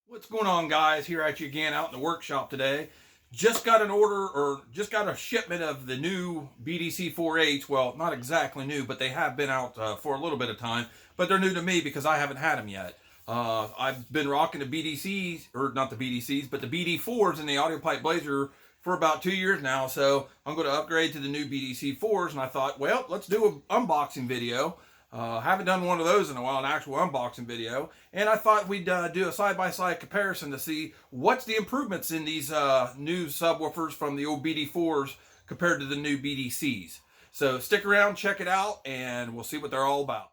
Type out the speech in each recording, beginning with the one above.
What's going on, guys? Here at you again out in the workshop today. Just got an order, or just got a shipment of the new BDC4H. Well, not exactly new, but they have been out for a little bit of time. But they're new to me because I haven't had them yet. I've been rocking the BDCs, or not the BDCs, but the BD4s in the Audiopipe Blazer for about 2 years now. So I'm going to upgrade to the new BDC4s, and I thought, well, let's do an unboxing video. Haven't done one of those in a while, an actual unboxing video, and I thought we'd do a side-by-side comparison to see what's the improvements in these new subwoofers from the old BD4s compared to the new BDCs. So stick around, check it out, and we'll see what they're all about.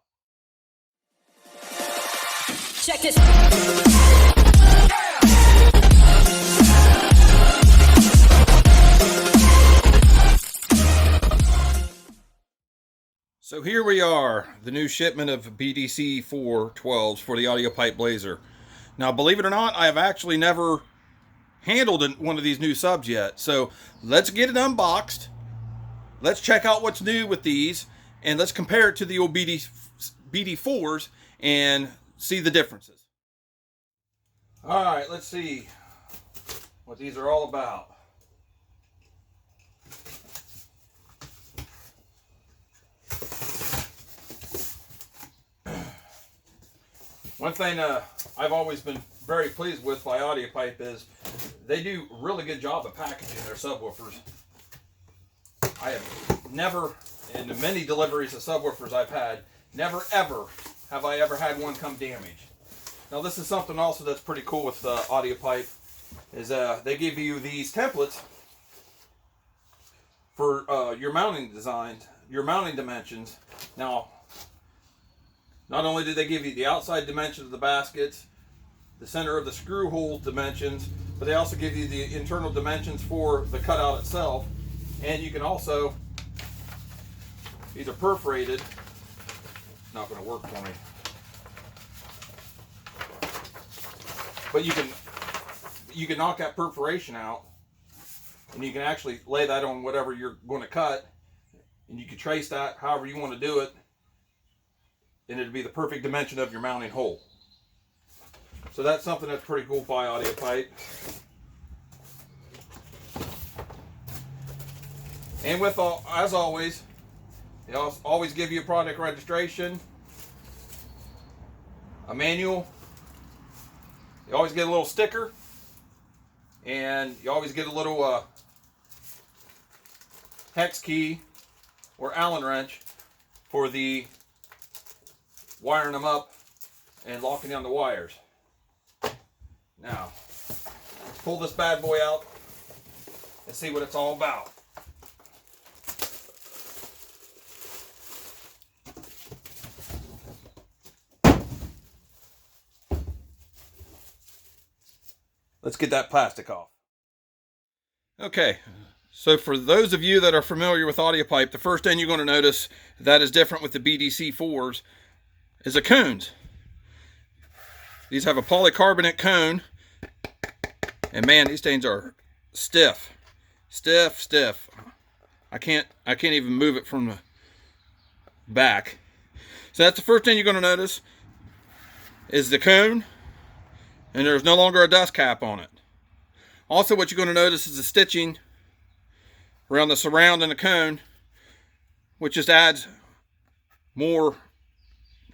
Check this. So here we are, the new shipment of BDC412s for the Audiopipe Blazer. Now, believe it or not, I have actually never handled one of these new subs yet. So let's get it unboxed. Let's check out what's new with these, and let's compare it to the old BD4s and see the differences. All right, let's see what these are all about. One thing I've always been very pleased with by Audiopipe is they do a really good job of packaging their subwoofers. I have never, in the many deliveries of subwoofers I've had, never ever have I ever had one come damaged. Now this is something also that's pretty cool with Audiopipe, is they give you these templates for your mounting designs, your mounting dimensions. Now, not only did they give you the outside dimensions of the baskets, the center of the screw hole dimensions, but they also give you the internal dimensions for the cutout itself. And you can also, these are perforated, not going to work for me, but you can knock that perforation out, and you can actually lay that on whatever you're going to cut, and you can trace that however you want to do it, and it'd be the perfect dimension of your mounting hole. So that's something that's pretty cool by Audiopipe. And with as always, they always give you a product registration, a manual. You always get a little sticker, and you always get a little hex key or Allen wrench for the wiring them up and locking down the wires. Now, let's pull this bad boy out and see what it's all about. Let's get that plastic off. Okay, so for those of you that are familiar with Audiopipe, the first thing you're going to notice that is different with the BDC4s is the cones. These have a polycarbonate cone, and man, these things are stiff. I can't even move it from the back. So that's the first thing you're going to notice is the cone, and there's no longer a dust cap on it. Also, what you're going to notice is the stitching around the surround and the cone, which just adds more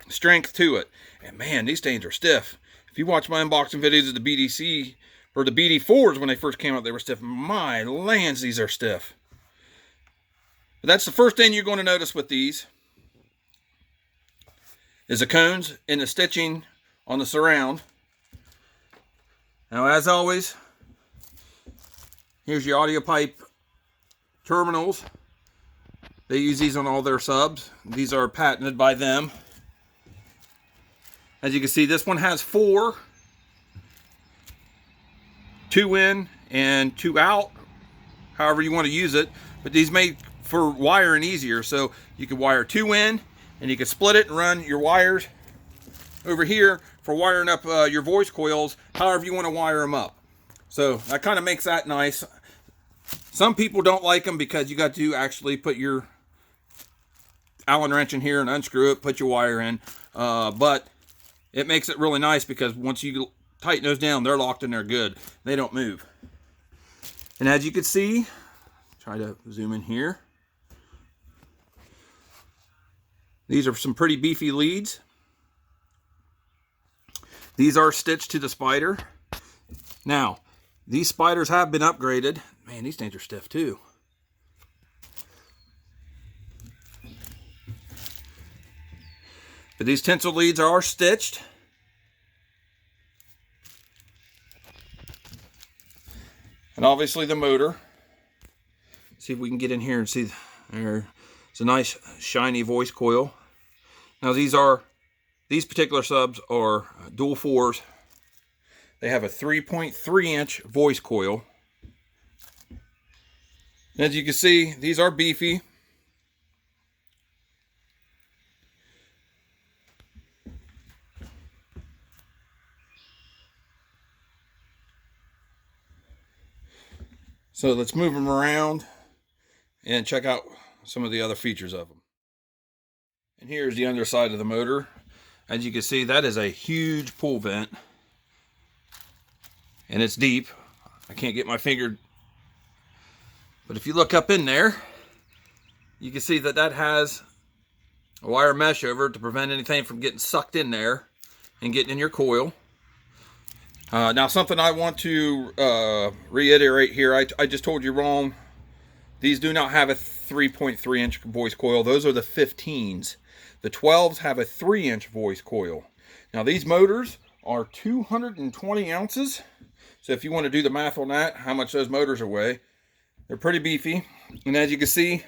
strength to it. And man, these things are stiff. If you watch my unboxing videos of the BDC or the BD4s when they first came out, they were stiff. My lands, these are stiff. But that's the first thing you're going to notice with these is the cones and the stitching on the surround. Now, as always, here's your Audiopipe terminals. They use these on all their subs. These are patented by them. As you can see, this one has 4, 2 in and 2 out, however you want to use it. But these made for wiring easier, so you can wire 2 in, and you can split it and run your wires over here for wiring up your voice coils, however you want to wire them up. So that kind of makes that nice. Some people don't like them because you got to actually put your Allen wrench in here and unscrew it, put your wire in. But it makes it really nice because once you tighten those down, they're locked in there good. They don't move. And as you can see, try to zoom in here. These are some pretty beefy leads. These are stitched to the spider. Now, these spiders have been upgraded. Man, these things are stiff too. But these tinsel leads are stitched. And obviously the motor. See if we can get in here and see. There's a nice shiny voice coil. Now these particular subs are dual 4s. They have a 3.3 inch voice coil. And as you can see, these are beefy. So let's move them around and check out some of the other features of them. And here's the underside of the motor. As you can see, that is a huge pull vent. And it's deep. I can't get my finger. But if you look up in there, you can see that that has a wire mesh over it to prevent anything from getting sucked in there and getting in your coil. Now something I want to reiterate here, I just told you wrong. These do not have a 3.3 inch voice coil. Those are the 15s. The 12s have a 3 inch voice coil. Now these motors are 220 ounces. So if you want to do the math on that, how much those motors weigh, they're pretty beefy. And as you can see,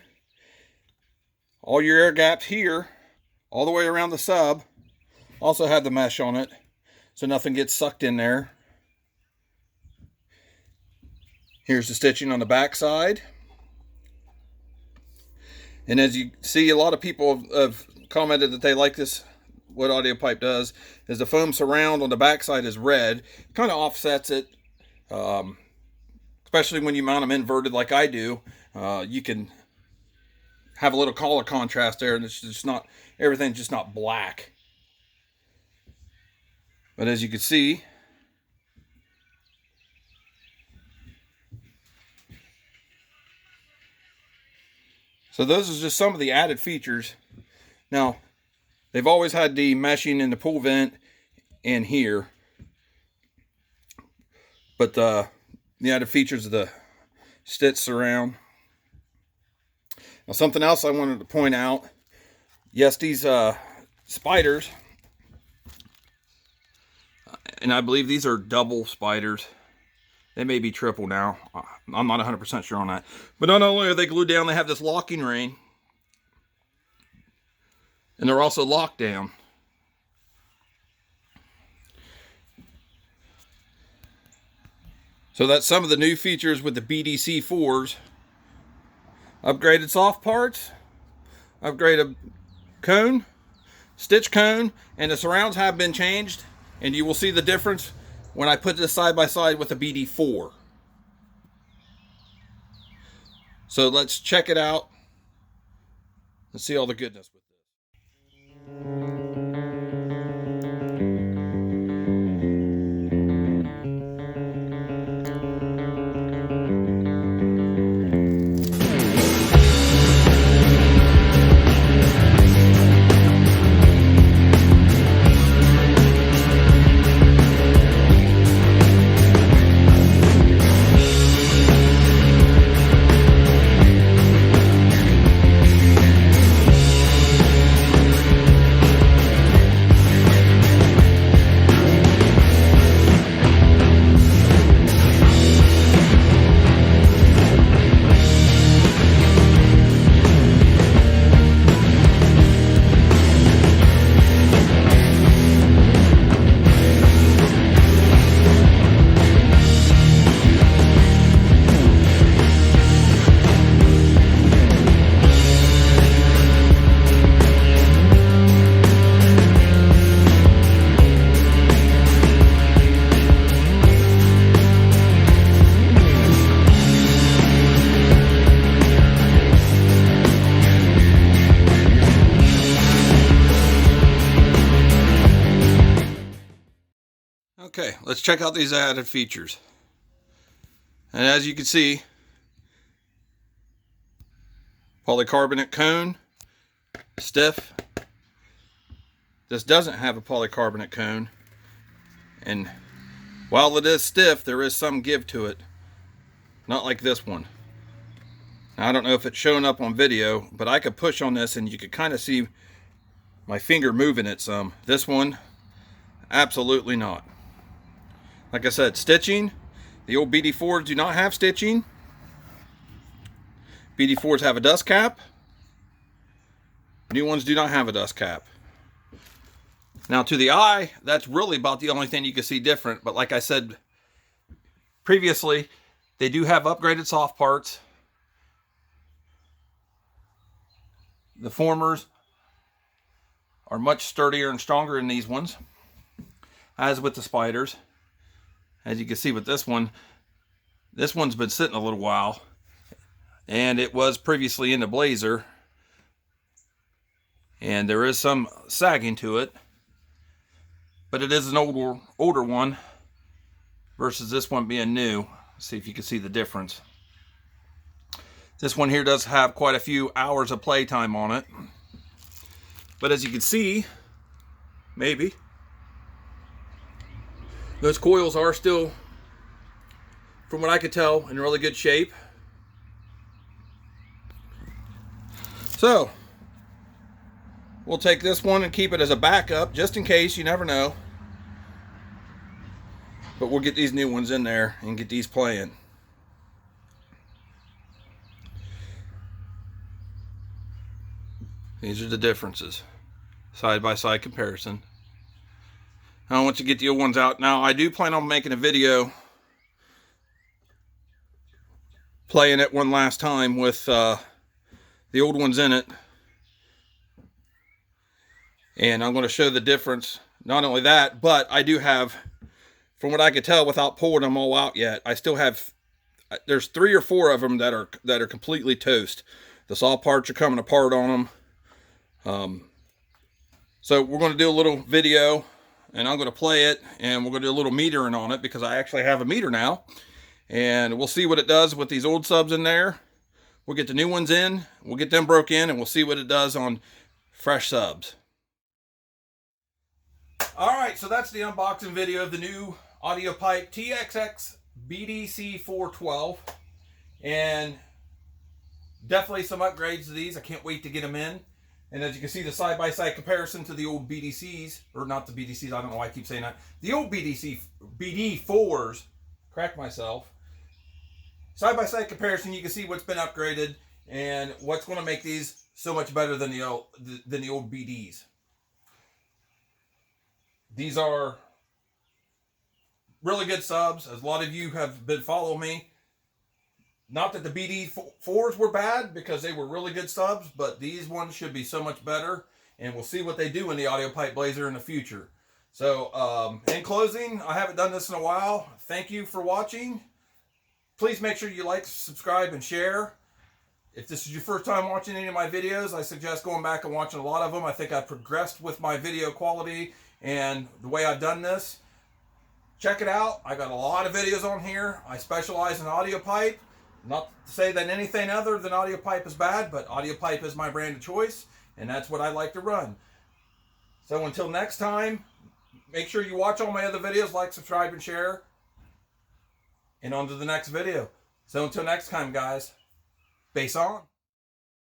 all your air gaps here, all the way around the sub, also have the mesh on it, so nothing gets sucked in there. Here's the stitching on the back side. And as you see, a lot of people have commented that they like this. What Audiopipe does is the foam surround on the back side is red. Kind of offsets it, especially when you mount them inverted like I do. You can have a little color contrast there, and it's just not, everything's just not black. But as you can see, so those are just some of the added features. Now, they've always had the meshing in the pool vent and here. But the added features of the stitch surround. Now, something else I wanted to point out. Yes, these spiders, and I believe these are double spiders. They may be triple now. I'm not 100% sure on that. But not only are they glued down, they have this locking ring. And they're also locked down. So that's some of the new features with the BDC4s. Upgraded soft parts, upgraded cone, stitch cone, and the surrounds have been changed. And you will see the difference when I put this side by side with the BD4. So let's check it out and see all the goodness with this. let's check out these added features. And as you can see, polycarbonate cone, stiff. This doesn't have a polycarbonate cone, and while it is stiff, there is some give to it. Not like this one. Now, I don't know if it's showing up on video, but I could push on this and you could kind of see my finger moving it some. This one, absolutely not. Like I said, stitching. The old BD4s do not have stitching. BD4s have a dust cap. New ones do not have a dust cap. Now, to the eye, that's really about the only thing you can see different. But like I said previously, they do have upgraded soft parts. The formers are much sturdier and stronger in these ones, as with the spiders. As you can see with this one's been sitting a little while, and it was previously in the Blazer, and there is some sagging to it, but it is an older one versus this one being new. Let's see if you can see the difference. This one here does have quite a few hours of playtime on it, but as you can see, maybe, those coils are still, from what I could tell, in really good shape. So, we'll take this one and keep it as a backup, just in case, you never know. But we'll get these new ones in there and get these playing. These are the differences. Side-by-side comparison. Now, once you get the old ones out, now I do plan on making a video playing it one last time with the old ones in it. And I'm going to show the difference. Not only that, but I do have, from what I could tell without pulling them all out yet, I still have, there's 3 or 4 of them that are completely toast. The saw parts are coming apart on them. So we're going to do a little video, and I'm going to play it, and we're going to do a little metering on it, because I actually have a meter now. And we'll see what it does with these old subs in there. We'll get the new ones in, we'll get them broke in, and we'll see what it does on fresh subs. Alright, so that's the unboxing video of the new Audiopipe TXX-BDC412. And definitely some upgrades to these. I can't wait to get them in. And as you can see, the side-by-side comparison to the old BDCs, or not the BDCs, I don't know why I keep saying that. The old BD4s, correct myself. Side-by-side comparison, you can see what's been upgraded and what's going to make these so much better than the old BDs. These are really good subs, as a lot of you have been following me. Not that the BD4s were bad, because they were really good subs, but these ones should be so much better, and we'll see what they do in the Audiopipe Blazer in the future. So, in closing, I haven't done this in a while. Thank you for watching. Please make sure you like, subscribe, and share. If this is your first time watching any of my videos, I suggest going back and watching a lot of them. I think I've progressed with my video quality and the way I've done this. Check it out. I got a lot of videos on here. I specialize in Audiopipe. Not to say that anything other than Audiopipe is bad, but Audiopipe is my brand of choice, and that's what I like to run. So until next time, make sure you watch all my other videos, like, subscribe, and share. And on to the next video. So until next time, guys, bass on.